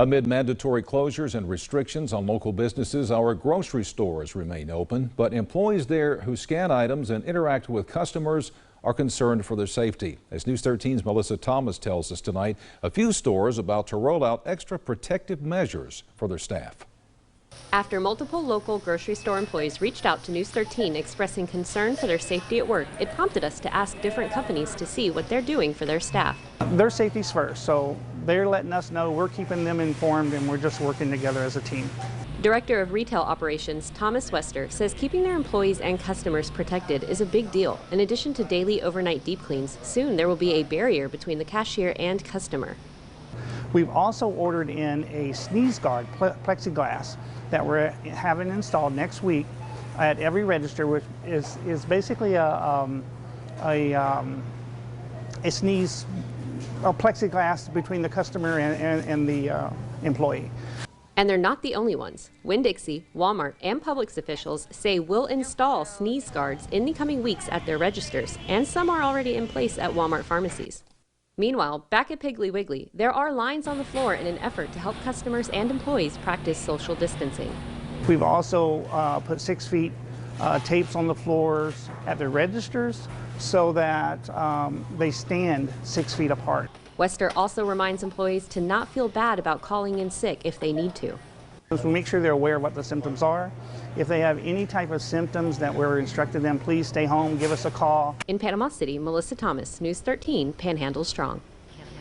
Amid mandatory closures and restrictions on local businesses, our grocery stores remain open, but employees there who scan items and interact with customers are concerned for their safety. As News 13's Melissa Thomas tells us tonight, a few stores about to roll out extra protective measures for their staff. After multiple local grocery store employees reached out to News 13 expressing concern for their safety at work, it prompted us to ask different companies to see what they're doing for their staff. Their safety's first, so they're letting us know, we're keeping them informed, and we're just working together as a team. Director of Retail Operations Thomas Wester says keeping their employees and customers protected is a big deal. In addition to daily overnight deep cleans, soon there will be a barrier between the cashier and customer. We've also ordered in a sneeze guard plexiglass that we're having installed next week at every register, which is basically a plexiglass between the customer and the employee. And they're not the only ones. Winn-Dixie, Walmart, and Publix officials say will install sneeze guards in the coming weeks at their registers, and some are already in place at Walmart pharmacies. Meanwhile, back at Piggly Wiggly, there are lines on the floor in an effort to help customers and employees practice social distancing. We've also put 6 feet tapes on the floors at the registers so that they stand 6 feet apart. Wester also reminds employees to not feel bad about calling in sick if they need to. We make sure they're aware of what the symptoms are. If they have any type of symptoms that we're instructing them, please stay home, give us a call. In Panama City, Melissa Thomas, News 13, Panhandle Strong.